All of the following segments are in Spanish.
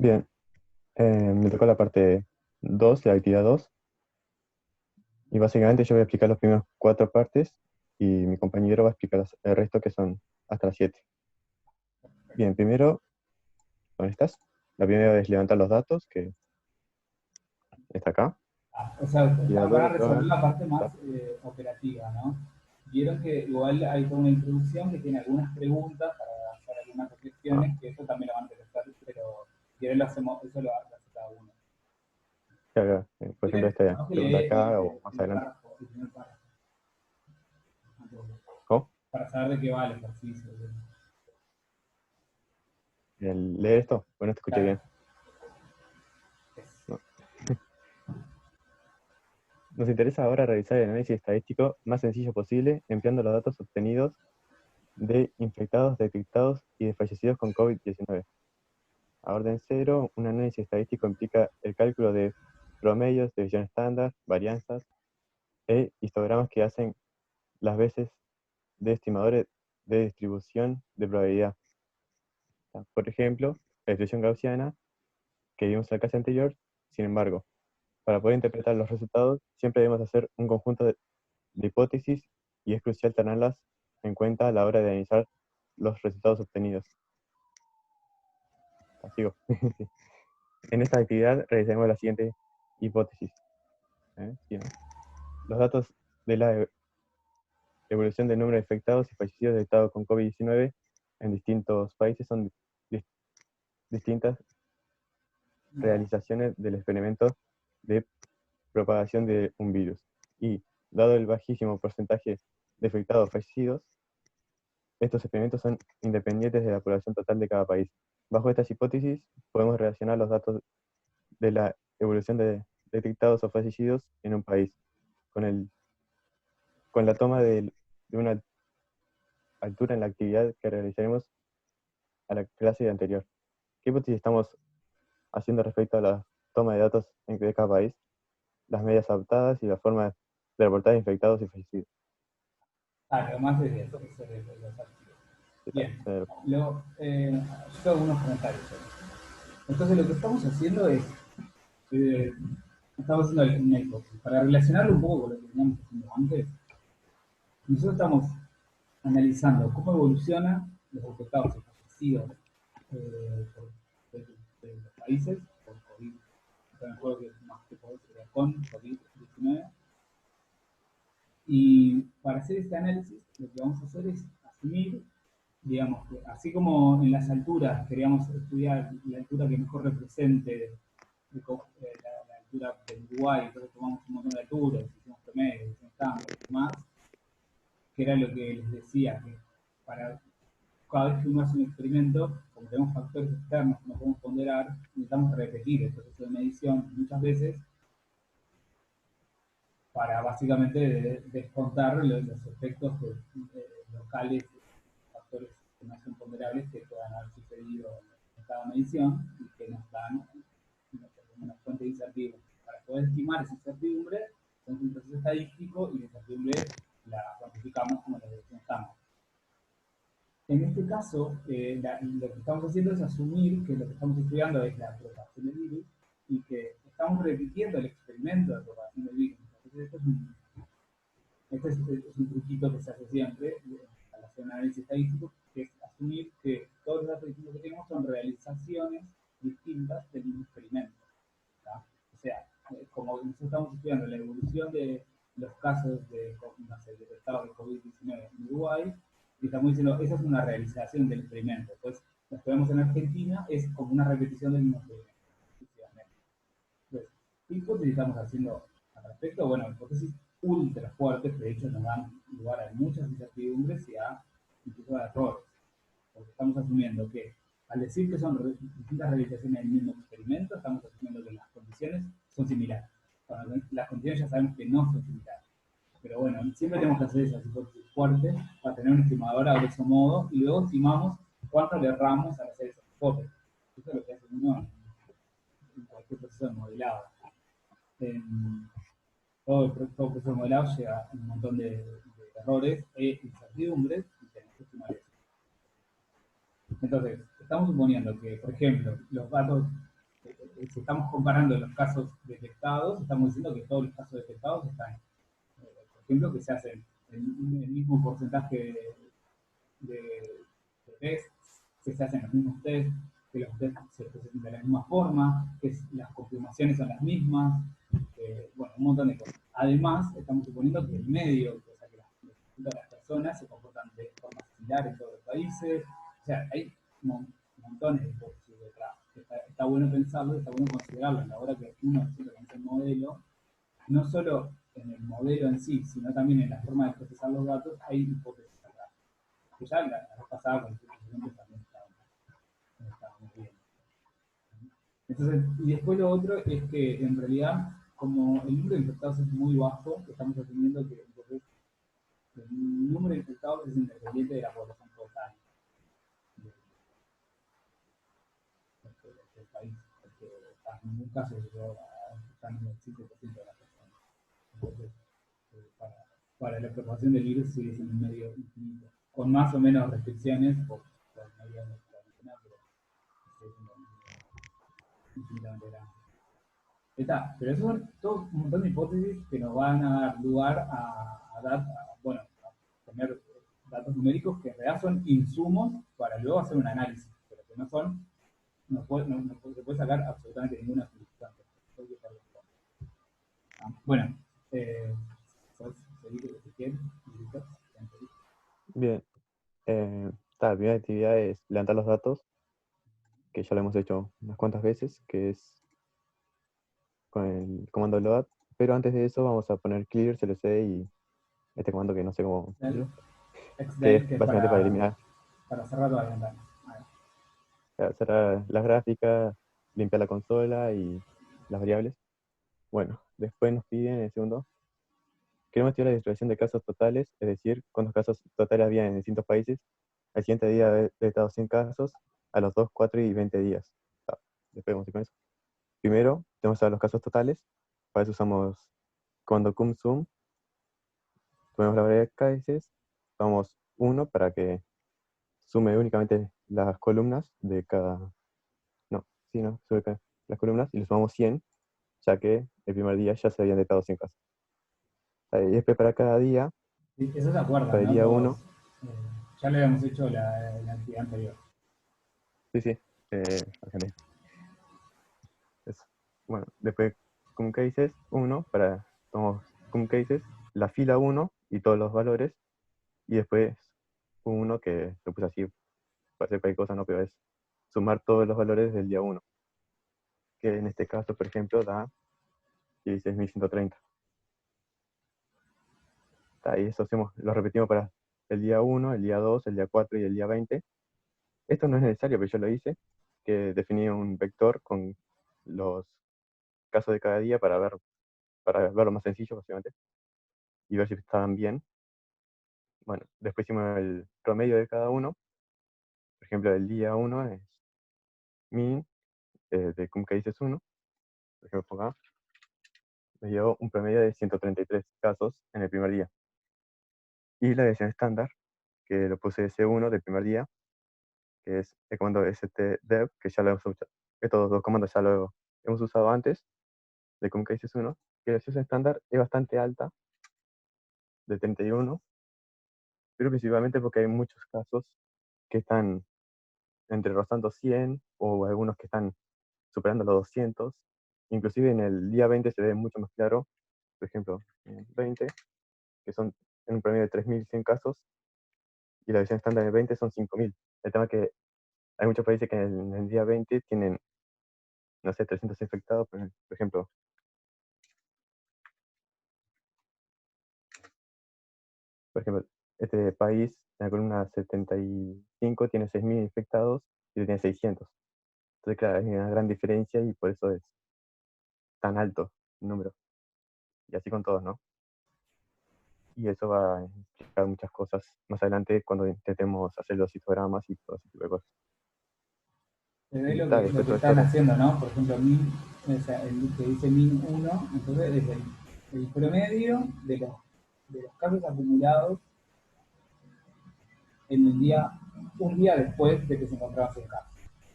Bien, me tocó la parte 2 de la actividad 2 y básicamente yo voy a explicar los primeros 4 partes y mi compañero va a explicar el resto que son hasta las 7. Bien, primero, ¿dónde estás? La primera es levantar los datos, que está acá, O sea, y la van a 2 resolver la parte más operativa, ¿no? Vieron que igual hay toda una introducción que tiene algunas preguntas para hacer algunas reflexiones, que eso también lo van a hacer, pero si lo hacemos, eso lo hace cada uno. por ejemplo, Miren, esta ¿no? pregunta acá o más adelante. El primer párrafo, ¿Cómo? para saber de qué va el ejercicio. ¿Leer esto? Bueno, te escuché Claro, bien. No. Nos interesa ahora realizar el análisis estadístico más sencillo posible empleando los datos obtenidos de infectados, detectados y de fallecidos con COVID-19. A orden cero, un análisis estadístico implica el cálculo de promedios, desviación estándar, varianzas e histogramas que hacen las veces de estimadores de distribución de probabilidad. Por ejemplo, la distribución gaussiana que vimos en la clase anterior. Sin embargo, para poder interpretar los resultados, siempre debemos hacer un conjunto de hipótesis y es crucial tenerlas en cuenta a la hora de analizar los resultados obtenidos. Sigo. En esta actividad realizaremos la siguiente hipótesis. Sí, ¿no? Los datos de la evolución del número de infectados y fallecidos detectados con COVID-19 en distintos países son distintas realizaciones del experimento de propagación de un virus. Y, dado el bajísimo porcentaje de infectados fallecidos, estos experimentos son independientes de la población total de cada país. Bajo estas hipótesis, podemos relacionar los datos de la evolución de detectados o fallecidos en un país con, con la toma de una altura en la actividad que realizaremos a la clase anterior. ¿Qué hipótesis estamos haciendo respecto a la toma de datos de cada país, las medias adoptadas y la forma de reportar infectados y fallecidos? Además de eso, los archivos. ¿Qué tal? Bien, luego, yo tengo algunos comentarios. Entonces, lo que estamos haciendo es, eh, estamos haciendo una hipótesis. Para relacionarlo un poco con lo que veníamos haciendo antes, nosotros estamos analizando cómo evolucionan los infectados y fallecidos de los países por COVID. Me acuerdo que más que por eso era con COVID-19. Y para hacer este análisis, lo que vamos a hacer es asumir, digamos, que así como en las alturas queríamos estudiar la altura que mejor represente la altura del Uruguay, entonces tomamos un montón de alturas, hicimos promedios, hicimos estándares y demás, que era lo que les decía, que para cada vez que uno hace un experimento, como tenemos factores externos que no podemos ponderar, necesitamos repetir el proceso de medición muchas veces para básicamente descontar los efectos locales, factores que no son ponderables que puedan haber sucedido en cada medición y que nos dan una fuente de incertidumbre. Para poder estimar esa incertidumbre, hacemos un proceso estadístico y la incertidumbre la cuantificamos como la dirección estándar. En este caso, lo que estamos haciendo es asumir que lo que estamos estudiando es la propagación del virus y que estamos repitiendo el experimento de propagación del virus. Entonces, este es un truquito que se hace siempre al hacer un análisis estadístico, que es asumir que todos los datos distintos que tenemos son realizaciones distintas del mismo experimento. ¿Tá? O sea, como nosotros estamos estudiando la evolución de los casos de, no sé, detectados de COVID-19 en Uruguay, y estamos diciendo, esa es una realización del experimento. Pues, los que vemos en Argentina es como una repetición del mismo experimento. Entonces, ¿qué hipótesis estamos haciendo al respecto? Bueno, hipótesis ultra fuertes que de hecho nos dan lugar a muchas incertidumbres y a incluso a errores. Porque estamos asumiendo que al decir que son distintas realizaciones del mismo experimento, estamos asumiendo que las condiciones son similares. Cuando las condiciones ya sabemos que no son similares. Pero bueno, siempre tenemos que hacer esas hipótesis fuertes para tener un estimador a grosso modo y luego estimamos cuánto le erramos al hacer esas hipótesis. Eso es lo que hace uno en cualquier proceso de modelado. Todo proceso de modelado lleva un montón de errores e incertidumbres y tenemos que estimar eso. Entonces, estamos suponiendo que, por ejemplo, los datos si estamos comparando los casos detectados, estamos diciendo que todos los casos detectados están, por ejemplo, que se hacen el mismo porcentaje de, de test, que se hacen los mismos test, que los test se presentan de la misma forma, que las confirmaciones son las mismas, bueno, un montón de cosas. Además, estamos suponiendo que el medio, o sea, que las personas se comportan de forma similar en todos los países, o sea, hay montones de hipótesis detrás. Está bueno pensarlo, está bueno considerarlo en la hora que uno siempre conoce el modelo, no solo en el modelo en sí, sino también en la forma de procesar los datos, hay hipótesis atrás. Que ya la vez pasada con el presidente también estaba muy bien. Entonces, y después lo otro es que en realidad, como el número de infectados es muy bajo, estamos asumiendo que entonces, el número de infectados es independiente de la población total del país, porque en ningún caso llegó a estar en el 5% de las personas. Entonces, para la propagación del virus sigue siendo un medio infinito, con más o menos restricciones por medio de la cuarentena, pero sigue siendo un medio infinitamente grande. Pero eso son todo un montón de hipótesis que nos van a dar lugar bueno, a tener datos numéricos que en realidad son insumos para luego hacer un análisis, pero que no son, no se puede sacar absolutamente ninguna circunstancia. Bueno, ¿puedes seguir si quieres? Bien. La primera actividad es levantar los datos, que ya lo hemos hecho unas cuantas veces, que es con el comando load, pero antes de eso vamos a poner clear, clc y este comando que no sé cómo decirlo, que es Xdel, que es básicamente para eliminar, para cerrar todas las ventanas. para cerrar las gráficas, limpiar la consola y las variables. Bueno, después nos piden en el segundo, queremos estudiar la distribución de casos totales, es decir, cuántos casos totales había en distintos países, al siguiente día de detectado 100 casos, a los 2, 4 y 20 días. Después vamos a ir con eso. Primero, tenemos a los casos totales, para eso usamos comando cumsum, tomemos la variedad de cases, tomamos 1 para que sume únicamente las columnas de cada, no, sí, no, sube las columnas y le sumamos 100, ya que el primer día ya se habían detectado 100 casos. Y después para cada día, Sí, eso se para acuerdan, el ¿no? día Todos. 1, Ya lo habíamos hecho la actividad anterior. sí, sí, Argentina. Eso. Bueno, después cum cases 1, tomamos cum cases, la fila 1 y todos los valores, y después uno que lo puse así, para hacer cualquier cosa, no, pero es sumar todos los valores del día 1, que en este caso, por ejemplo, da 16.130. Y eso lo repetimos para el día 1, el día 2, el día 4 y el día 20. Esto no es necesario, pero yo lo hice, que definí un vector con los casos de cada día para verlo más sencillo, básicamente, y ver si estaban bien. Bueno, después hicimos el promedio de cada uno. Por ejemplo, el día 1 es min de cum cases 1. Por ejemplo, acá me dio un promedio de 133 casos en el primer día. Y la desviación estándar, que lo puse S1 del primer día, que es el comando stdev, que ya lo hemos usado. Estos dos comandos ya lo hemos usado antes, de cum cases 1, que la desviación estándar es bastante alta, de 31, pero principalmente porque hay muchos casos que están entre rozando 100 o algunos que están superando los 200. Inclusive en el día 20 se ve mucho más claro, por ejemplo, en el 20, que son en un promedio de 3.100 casos, y la versión estándar del 20 son 5.000. El tema es que hay muchos países que en el día 20 tienen, no sé, 300 infectados, por ejemplo. Por ejemplo, este país, en la columna 75, tiene 6.000 infectados y tiene 600. Entonces, claro, hay una gran diferencia y por eso es tan alto el número. Y así con todos, ¿no? Y eso va a implicar muchas cosas más adelante cuando intentemos hacer los histogramas y todo ese tipo de cosas. Se ve Y lo después que todo esto están haciendo, ¿no? Por ejemplo, o sea, el que dice min 1, entonces es el promedio de los casos acumulados en un día después de que se encontraba el caso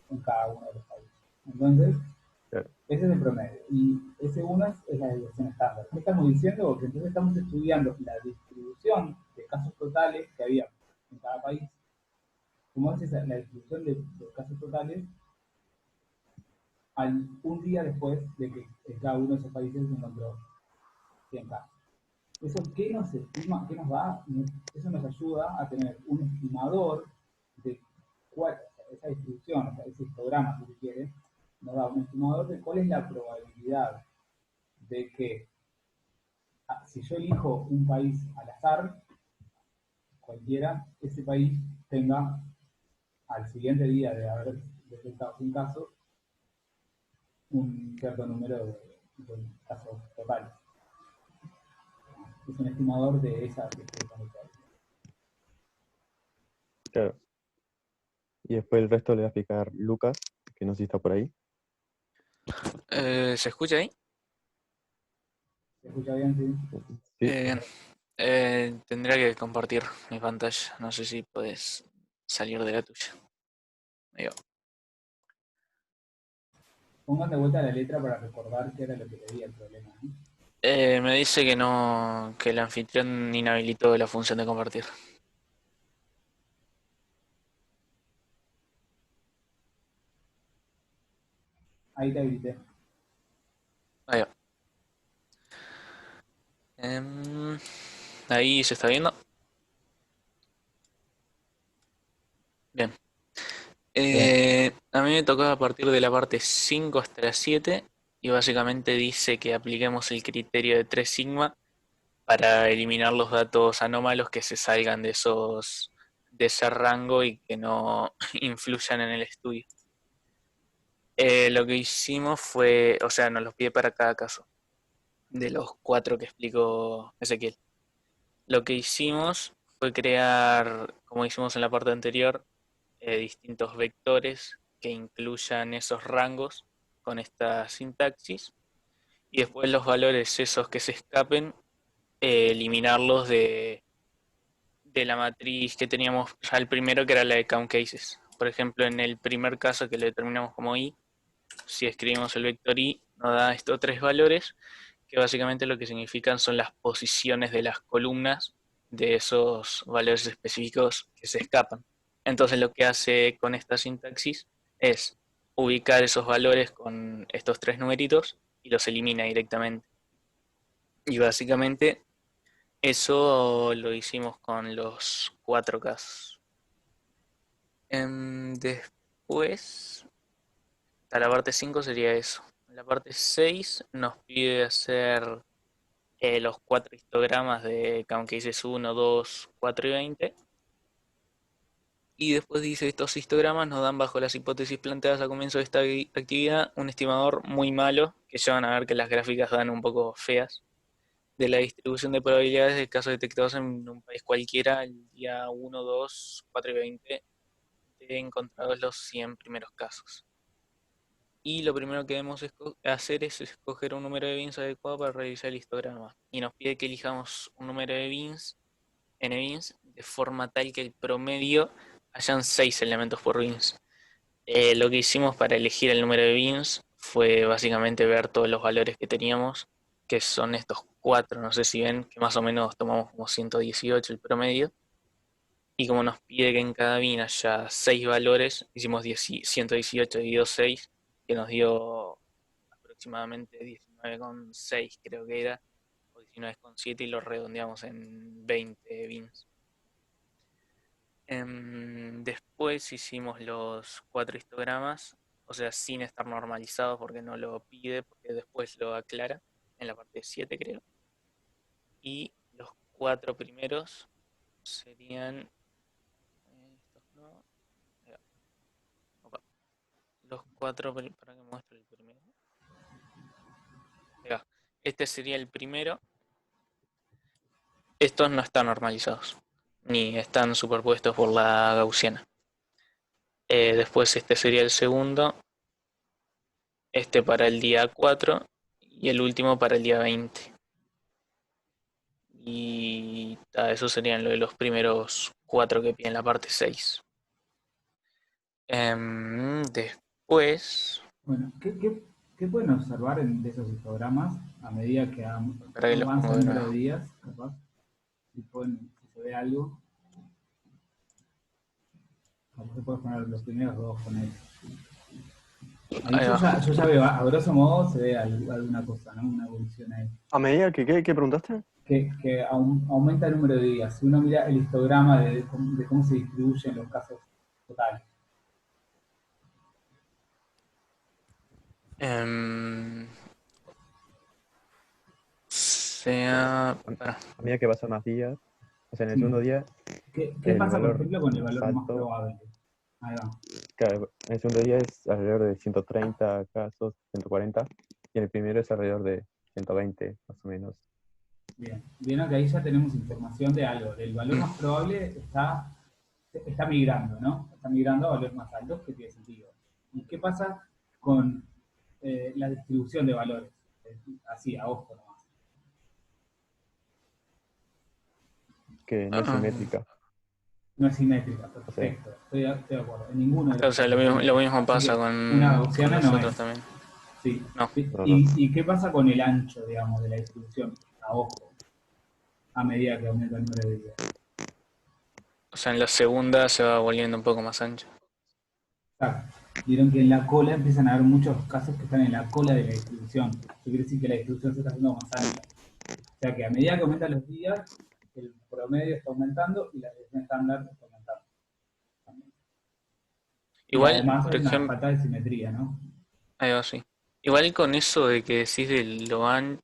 en cada uno de los países. Entonces, Claro, Ese es el promedio. Y S1 es la desviación estándar. ¿Qué estamos diciendo? Que entonces estamos estudiando la distribución de casos totales que había en cada país. ¿Cómo es esa, la distribución de los casos totales un día después de que en cada uno de esos países se encontró 100 casos? ¿Eso qué nos estima, qué nos da? Eso nos ayuda a tener un estimador de cuál, esa distribución, o sea, ese histograma, si se quiere, nos da un estimador de cuál es la probabilidad de que, si yo elijo un país al azar, cualquiera, ese país tenga al siguiente día de haber detectado 100 casos, un cierto número de casos totales. Es un estimador de esa distribución de probabilidad. claro. Y después el resto le va a explicar Lucas, que no sé si está por ahí. ¿Se escucha ahí? ¿Se escucha bien? Sí. Sí, Bien. Tendría que compartir mi pantalla. No sé si puedes salir de la tuya. Ahí va. Pongan de vuelta la letra para recordar qué era lo que pedía el problema, ¿no? Me dice que no, que el anfitrión inhabilitó la función de compartir. Ahí te habilité. Ahí va. Em, Ahí se está viendo. Bien. bien, A mí me tocó a partir de la parte 5 hasta la 7 y básicamente dice que apliquemos el criterio de 3 sigma para eliminar los datos anómalos que se salgan de ese rango y que no influyan en el estudio. Lo que hicimos fue, o sea, nos los pide para cada caso, de los 4 que explicó Ezequiel. Lo que hicimos fue crear, como hicimos en la parte anterior, distintos vectores que incluyan esos rangos con esta sintaxis y después los valores esos que se escapen, eliminarlos de la matriz que teníamos ya el primero, que era la de count cases. Por ejemplo, en el primer caso que lo determinamos como i, si escribimos el vector i, nos da estos 3 valores, que básicamente lo que significan son las posiciones de las columnas de esos valores específicos que se escapan. Entonces lo que hace con esta sintaxis es ubicar esos valores con estos 3 numeritos y los elimina directamente. Y básicamente eso lo hicimos con los 4 casos. Después, a la parte 5 sería eso. La parte 6 nos pide hacer los 4 histogramas de count cases 1, 2, 4 y 20. Y después dice, estos histogramas nos dan bajo las hipótesis planteadas a comienzo de esta actividad un estimador muy malo, que llevan a ver que las gráficas dan un poco feas, de la distribución de probabilidades de casos detectados en un país cualquiera el día 1, 2, 4 y 20 de encontrados los 100 primeros casos. Y lo primero que debemos hacer es escoger un número de bins adecuado para realizar el histograma. Y nos pide que elijamos un número de bins, n bins, de forma tal que el promedio hayan 6 elementos por bins. Lo que hicimos para elegir el número de bins fue básicamente ver todos los valores que teníamos, que son estos 4, no sé si ven, que más o menos tomamos como 118 el promedio. Y como nos pide que en cada bin haya 6 valores, hicimos 118 dividido 6, que nos dio aproximadamente 19,6 creo que era, o 19,7 y lo redondeamos en 20 bins. Después hicimos los 4 histogramas, o sea, sin estar normalizados porque no lo pide, porque después lo aclara en la parte 7 creo. Y los 4 primeros serían... estos no, los 4, para que muestre el primero. Este sería el primero. Estos no están normalizados, ni están superpuestos por la gaussiana. Después este sería el segundo, este para el día 4 y el último para el día 20. Y esos serían lo de los primeros 4 que piden la parte 6. Después... Bueno, ¿qué ¿qué pueden observar de esos histogramas a medida que Para que los avanza pongo el de número nuevo. de días? Capaz, si se ve algo, capaz se puede poner los primeros dos con él. Ahí Ahí va. yo ya veo, a grosso modo se ve alguna cosa, ¿no? Una evolución ahí. ¿A medida que qué preguntaste? Que aumenta el número de días. Si uno mira el histograma de cómo se distribuyen los casos totales. Para. A medida que pasan más días, o sea, en el segundo día, ¿Qué el pasa, por valor ejemplo, con el más valor más alto, probable? Ahí va. claro, en el segundo día es alrededor de 130 casos, 140, y en el primero es alrededor de 120, más o menos. Bien. Vieron que ahí ya tenemos información de algo. El valor más probable está migrando, ¿no? Está migrando a valores más altos, que tiene sentido. ¿Y qué pasa con la distribución de valores? Así, a ojo nomás. Que no es simétrica. No es simétrica, perfecto. Estoy de acuerdo. En ninguno de los O sea, casos. lo mismo Así pasa que con una gaussiana no nosotros es. también. Sí. No. No. ¿Y qué pasa con el ancho, digamos, de la distribución? A ojo. A medida que aumenta el número de días. O sea, en la segunda se va volviendo un poco más ancho. Exacto. Vieron que en la cola empiezan a haber muchos casos que están en la cola de la distribución. Eso quiere decir que la distribución se está haciendo más ancha. O sea que a medida que aumentan los días, el promedio está aumentando y la desviación estándar está aumentando. También. Y Igual, además por hay una ejemplo, falta de simetría, ¿no? ahí va, sí. Igual con eso de que decís de lo ancho,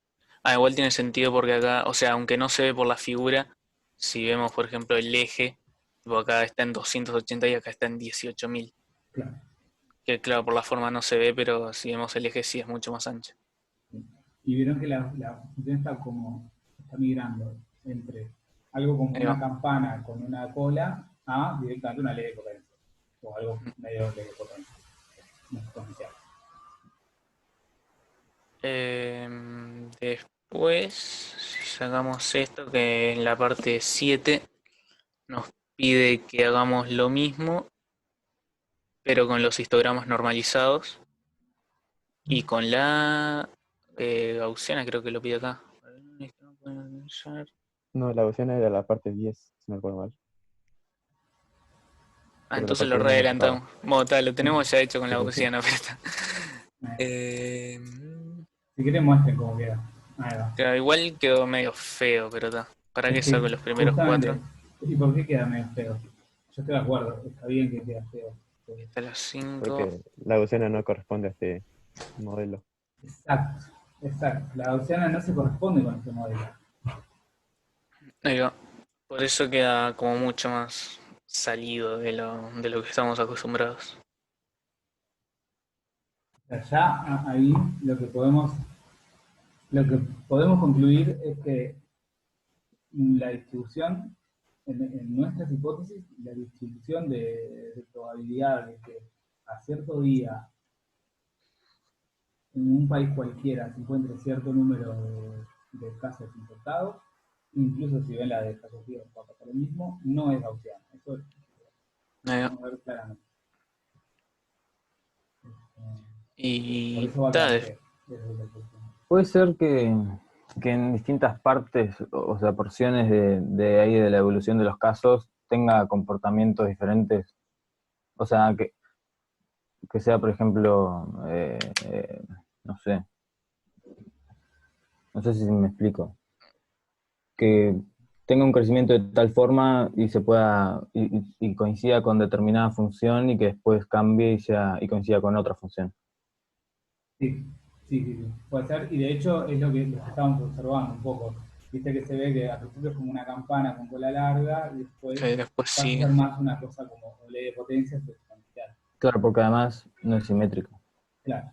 igual tiene sentido porque acá, o sea, aunque no se ve por la figura, si vemos, por ejemplo, el eje, tipo acá está en 280 y acá está en 18.000. Claro. Que claro, por la forma no se ve, pero si vemos el eje sí es mucho más ancho. Y vieron que la función está migrando entre algo como Ahí una va. campana con una cola a directamente una ley de potencia. O algo medio ley de potencia. No exponencial. Después, si sacamos esto, que en la parte 7 nos pide que hagamos lo mismo, pero con los histogramas normalizados y con la gaussiana, creo que lo pide acá. No, la gaussiana era la parte 10, si no recuerdo mal. Pero la Entonces lo parte 10 no me tocaba. readelantamos. Bueno, tal, lo tenemos ya hecho con Sí, la sí, sí. gaussiana, pero está. Si quieren muestren cómo queda. Ahí va. Claro, igual quedó medio feo, pero está. ¿Para qué Es que saco los primeros justamente, 4? ¿y por qué queda medio feo? Yo estoy de acuerdo, está bien que queda feo. Esta es la 5. Porque la gaussiana no corresponde a este modelo. Exacto, exacto. La gaussiana no se corresponde con este modelo. Ahí va. Por eso queda como mucho más salido de lo que estamos acostumbrados. O sea, ya ahí lo que podemos concluir es que la distribución, en nuestras hipótesis, la distribución de probabilidad de que a cierto día en un país cualquiera se encuentre cierto número de casos infectados, incluso si ven la de fallecidos va a pasar lo mismo, no es gaussiana. Eso lo Ahí va. podemos ver claramente. Por Y eso va a quedar feo. Puede ser que en distintas partes, o sea, porciones de ahí de la evolución de los casos, tenga comportamientos diferentes. O sea, que sea, por ejemplo, no sé. No sé si me explico. Que tenga un crecimiento de tal forma y se pueda, y coincida con determinada función y que después cambie y coincida con otra función. Sí, sí. Puede ser, y de hecho es lo que estábamos observando un poco. Viste que se ve que al principio es como una campana con cola larga y después que después pasa a sigue. ser más una cosa como ley de potencia exponencial. Claro, porque además no es simétrico. Claro,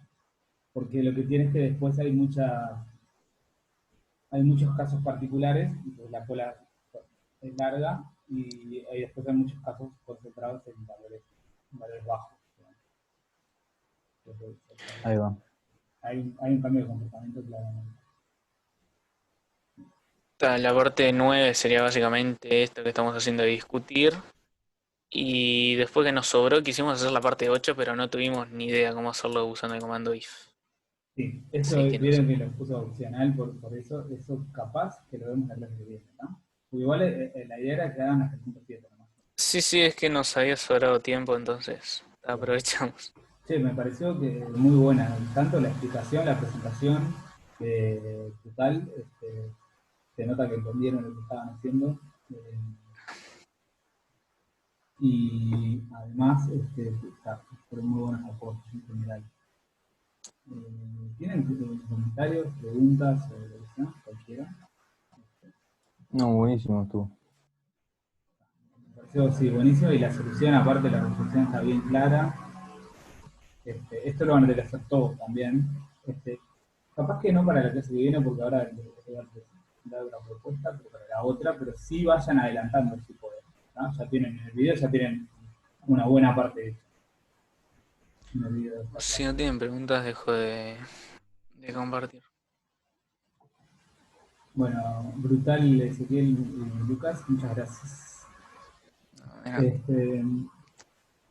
porque lo que tiene es que después hay muchos casos particulares, pues la cola es larga y después hay muchos casos concentrados en valores bajos. Entonces, Ahí va. hay un cambio de comportamiento claramente. La parte 9 sería básicamente esto que estamos haciendo de discutir. Y después que nos sobró, quisimos hacer la parte 8, pero no tuvimos ni idea cómo hacerlo usando el comando if. Sí, eso Así que no sé. vieron que lo puso opcional por eso capaz que lo vemos la clase que viene, ¿no? Porque igual la idea era que hagan hasta el punto 7 nomás. Sí, sí, es que nos había sobrado tiempo, entonces aprovechamos. Sí, me pareció que muy buena, tanto la explicación, la presentación, total, se nota que entendieron lo que estaban haciendo. eh, y además, fueron muy buenos aportes en general. ¿Tienen comentarios, preguntas sobre lo que sea? Cualquiera. No, buenísimo estuvo. Me pareció, sí, buenísimo, y la solución, aparte la resolución está bien clara. Esto lo van a tener que hacer todos también. Capaz que no para la clase que viene, porque ahora les voy a dar otra propuesta, pero para la otra, pero sí vayan adelantando si pueden, ¿no? Ya tienen en el video, ya tienen una buena parte hecha en el video de esta Si clase. no tienen preguntas, dejo de compartir. Bueno, brutal Ezequiel y Lucas, muchas gracias. No, de nada.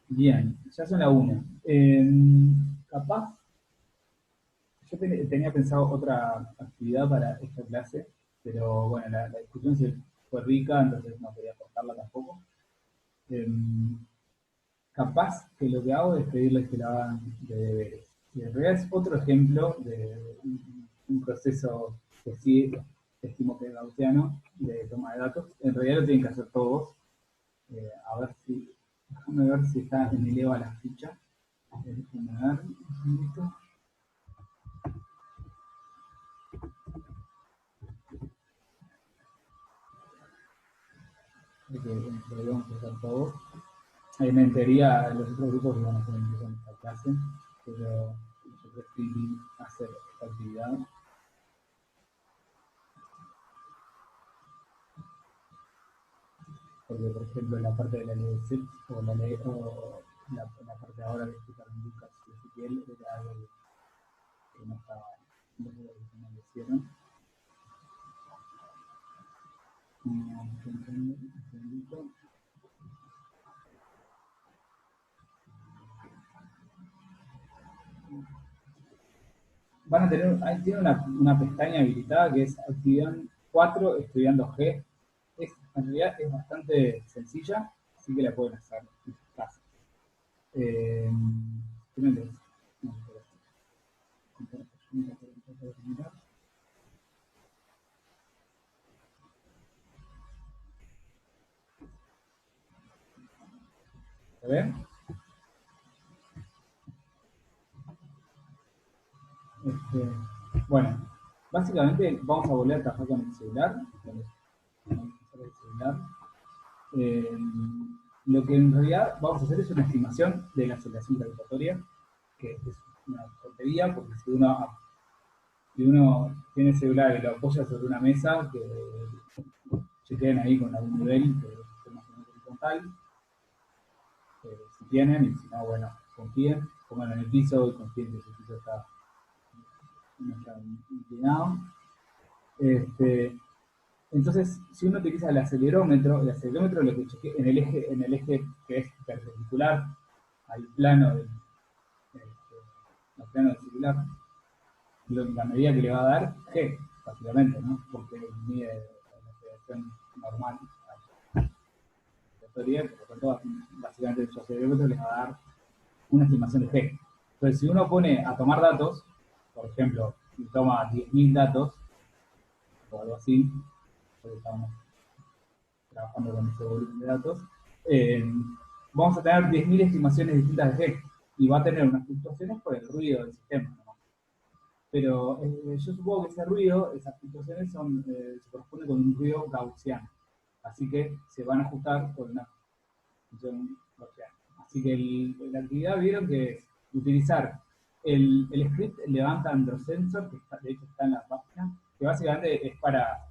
Bien, ya son la 1. Capaz, yo tenía pensado otra actividad para esta clase, pero bueno, la discusión fue rica, entonces no quería cortarla tampoco. Capaz que lo que hago es pedirles que lo hagan de deberes. Y en realidad es otro ejemplo de un proceso que sí estimo que es gaussiano de toma de datos. En realidad lo tienen que hacer todos. A ver si, déjame ver si está en el EVA la ficha. Déjame ver un segundito. Lo debemos hacer todos. En teoría los otros grupos iban a hacer incluso en esta clase, pero yo preferí hacer esta actividad. Porque, por ejemplo, la parte de la ley de SIP o la parte ahora que explicaron Lucas y Ezequiel era algo que no estaba, no sé que no lo hicieron. Un segundito. Van a tener, ahí tiene una pestaña habilitada que es actividad 4 estudiando G. En realidad es bastante sencilla, así que la pueden hacer en sus casas. ¿Tienen no, mirar. ¿Se ven? Bueno, básicamente vamos a volver a trabajar con el celular. Eh, lo que en realidad vamos a hacer es una estimación de la aceleración gravitatoria, que es una tontería, porque si uno tiene el celular y lo apoya sobre una mesa, que se queden ahí con algún nivel que esté más o menos horizontal, si tienen, y si no, bueno, confíen, pongan en el piso y confíen que su piso no está inclinado. Entonces, si uno utiliza el acelerómetro lo que chequea en el eje que es perpendicular al plano al plano del celular, la medida que le va a dar G, básicamente, ¿no? Porque mide la aceleración normal a la teoría, por lo tanto, básicamente su acelerómetro les va a dar una estimación de G. Entonces, si uno pone a tomar datos, por ejemplo, si toma 10.000 datos, o algo así, porque estamos trabajando con ese volumen de datos, vamos a tener 10.000 estimaciones distintas de G, y va a tener unas fluctuaciones por el ruido del sistema, ¿no? Pero yo supongo que ese ruido, esas fluctuaciones se corresponden con un ruido gaussiano, así que se van a ajustar por una función gaussiana. Así que la actividad vieron que es utilizar el script levanta androsensor, que de hecho está en la página, que básicamente es para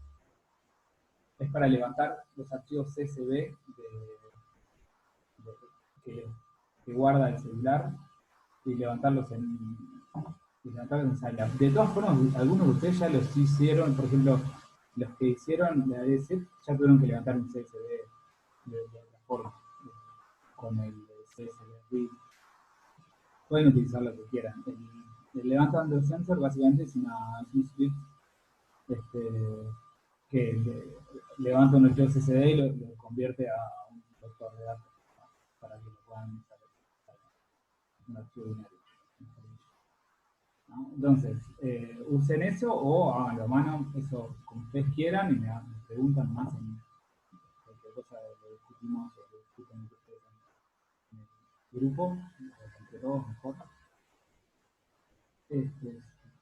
levantar los archivos CSV que guarda el celular y levantarlos en Scilab. De todas formas, algunos de ustedes ya los hicieron, por ejemplo, los que hicieron la DSET ya tuvieron que levantar un CSV de otra forma, con el CSV. Pueden utilizar lo que quieran. el levanta under sensor básicamente es un script que levanta un archivo CSV y lo convierte a un vector de datos para que lo puedan usar un archivo binario. ¿No? Entonces, usen eso o háganlo a mano, eso como ustedes quieran y me preguntan más en cualquier cosa lo discutimos o lo discuten entre ustedes en el grupo, entre todos mejor.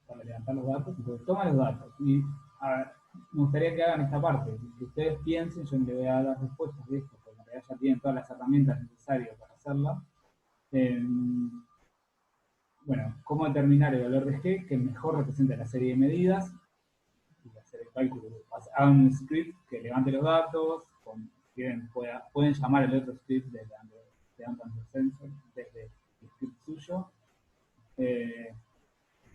Para levantar los datos, entonces toman los datos y a ver, me gustaría que hagan esta parte, que ustedes piensen, yo les voy a dar las respuestas de esto, porque en realidad ya tienen todas las herramientas necesarias para hacerla. Bueno, cómo determinar el valor de G que mejor representa la serie de medidas y hacer el cálculo. Hagan un script que levante los datos, pueden llamar el otro script de Under Sensor desde el script suyo.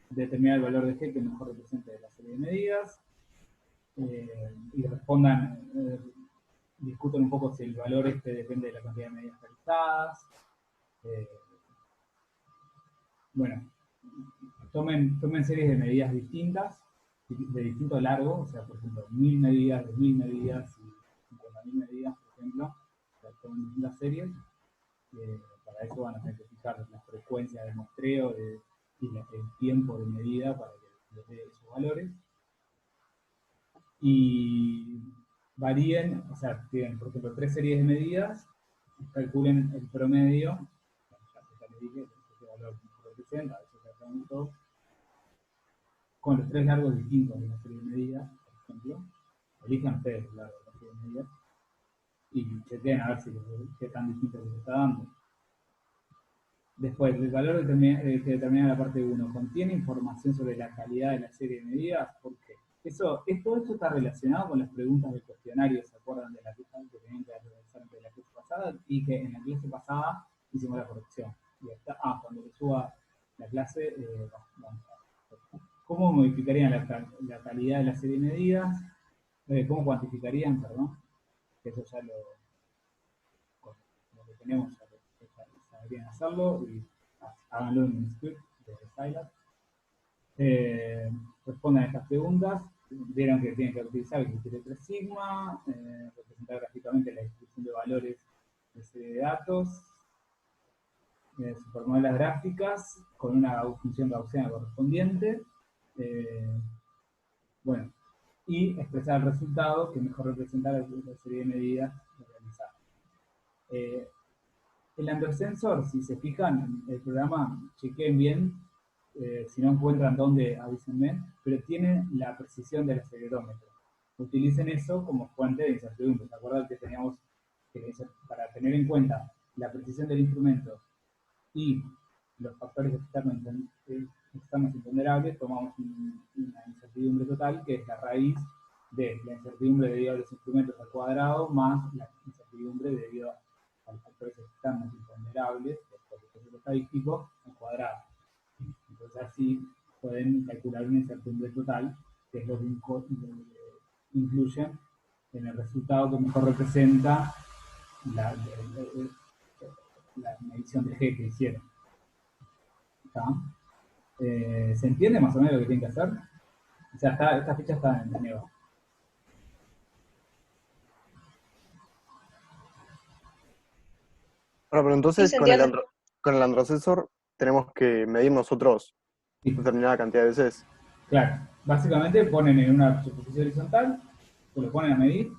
Determinar el valor de G que mejor represente la serie de medidas y respondan, discutan un poco si el valor depende de la cantidad de medidas realizadas. Bueno, tomen series de medidas distintas, de distinto largo, o sea, por ejemplo, 1000 medidas, 2000 medidas y 50.000 medidas, por ejemplo, o sea, tomen distintas series. Para eso van a tener que fijar la frecuencia de muestreo y el tiempo de medida para que les dé esos valores. Y varíen, o sea, tienen, por ejemplo, 3 series de medidas, calculen el promedio, ya les dije, ese valor que representa, eso ya saben todos, con los 3 largos distintos de la serie de medidas, por ejemplo, elijan ustedes el largo de la serie de medidas y chequen a ver qué tan distinto les está dando. Después, el valor que determina la parte 1 contiene información sobre la calidad de la serie de medidas. ¿Por qué? Todo esto está relacionado con las preguntas del cuestionario, ¿se acuerdan de la que tenían que realizar de la clase pasada? Y que en la clase pasada hicimos la corrección. Y está, cuando le suba la clase, vamos a ver. ¿Cómo modificarían la calidad de la serie de medidas? ¿Cómo cuantificarían, perdón? Que eso ya lo que tenemos ya sabrían hacerlo y háganlo en un script de Scilab. Respondan a estas preguntas. Vieron que tienen que utilizar el criterio 3 sigma, representar gráficamente la distribución de valores de serie de datos, superponer las gráficas con una función gaussiana correspondiente, bueno, y expresar el resultado que mejor representa la serie de medidas realizadas. El Under Sensor, si se fijan, el programa, chequen bien, si no encuentran dónde, avísenme, pero tiene la precisión del acelerómetro. Utilicen eso como fuente de incertidumbre. ¿Se acuerdan que teníamos que, para tener en cuenta la precisión del instrumento y los factores externos imponderables, tomamos una incertidumbre total, que es la raíz de la incertidumbre debido a los instrumentos al cuadrado más la incertidumbre debido a los factores externos imponderables, que es el proceso estadístico, al cuadrado. Entonces así pueden calcular una incertidumbre total, que es lo que incluye en el resultado que mejor representa la medición de G que hicieron. ¿Se entiende más o menos lo que tienen que hacer? O sea, esta ficha está en Geneva. Bueno, pero entonces Sí, se con el androsensor tenemos que medir nosotros Sí. determinada cantidad de veces. Claro, básicamente ponen en una superficie horizontal, se lo ponen a medir,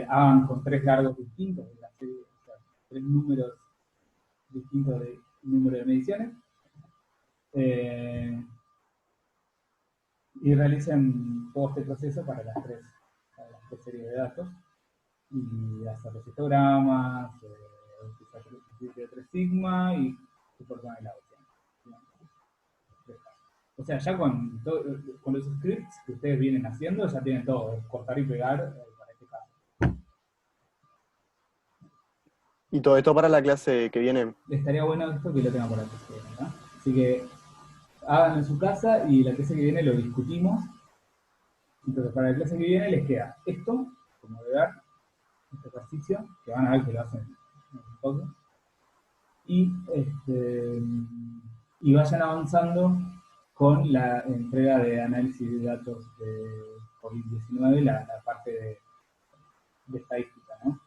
hagan con 3 largos distintos de la serie, o sea, 3 números distintos de número de mediciones, y realicen todo este proceso para las tres series de datos, y hacer los histogramas, utilizar el criterio 3 sigma y superponer la opción. O sea, ya con los scripts que ustedes vienen haciendo, ya tienen todo, cortar y pegar para este caso. Y todo esto para la clase que viene. Estaría bueno esto que lo tengan por aquí, ¿no? Así que háganlo en su casa y la clase que viene lo discutimos. Entonces, para la clase que viene les queda esto, como de ver, este ejercicio, que van a ver que lo hacen en un poco. Y y vayan avanzando con la entrega de análisis de datos de COVID-19, la parte de estadística, ¿no?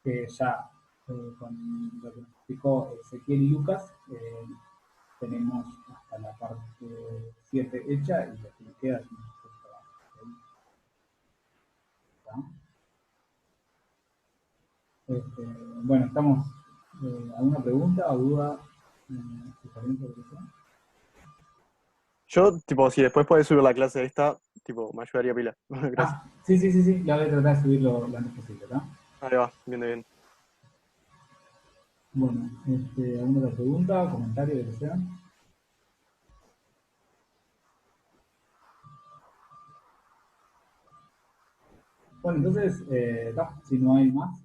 Que ya con lo que nos explicó Ezequiel y Lucas, tenemos hasta la parte 7 hecha y lo que nos queda es un poquito más. Bueno, estamos. ¿Alguna pregunta o duda? ¿Sugerencia o lo que sea? Yo, tipo, si después podés subir la clase esta, tipo, me ayudaría pila. Gracias. Sí, la voy a tratar de subirlo lo antes posible, ¿no? Ahí va, bien. Bueno, ¿alguna otra pregunta o comentario de lo que sea? Bueno, entonces, si no hay más,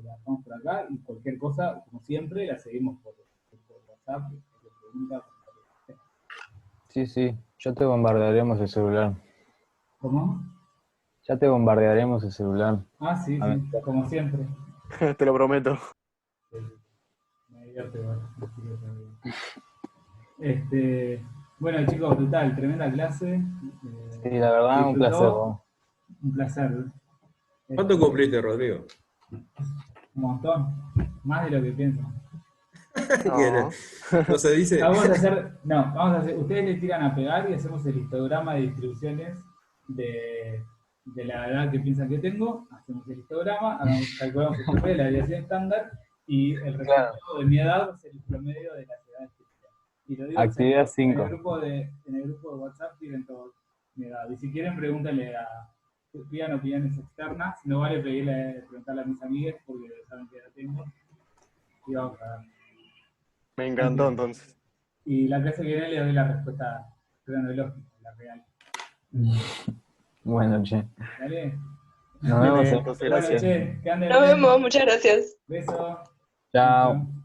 la dejamos por acá y cualquier cosa, como siempre, la seguimos por WhatsApp. Pregunta, Sí, ya te bombardearemos el celular. ¿cómo? Ya te bombardearemos el celular. Sí, como siempre. Te lo prometo. Me divierte, bueno. Bueno, chicos, brutal, tremenda clase. Sí, la verdad, un placer. ¿No? Un placer. ¿Cuánto cumpliste, Rodrigo? Un montón, más de lo que pienso. No se dice. Vamos a hacer, ustedes le tiran a pegar y hacemos el histograma de distribuciones de la edad que piensan que tengo, hacemos el histograma, calculamos el promedio de la desviación estándar y el resultado de mi edad va a ser el promedio de las edades que tienen. Y lo digo actividad 5. En el grupo de WhatsApp tienen todos mi edad. Y si quieren, pregúntale pidan opiniones externas, no vale preguntarle a mis amigas porque saben qué edad tengo. Y vamos a ver. Me encantó entonces. Y la clase que viene le doy la respuesta cronológica, la real. Bueno, che. ¿Dale? Nos vemos entonces, gracias. Bueno, che, que anden Nos bien. vemos, muchas gracias. Beso. Chao.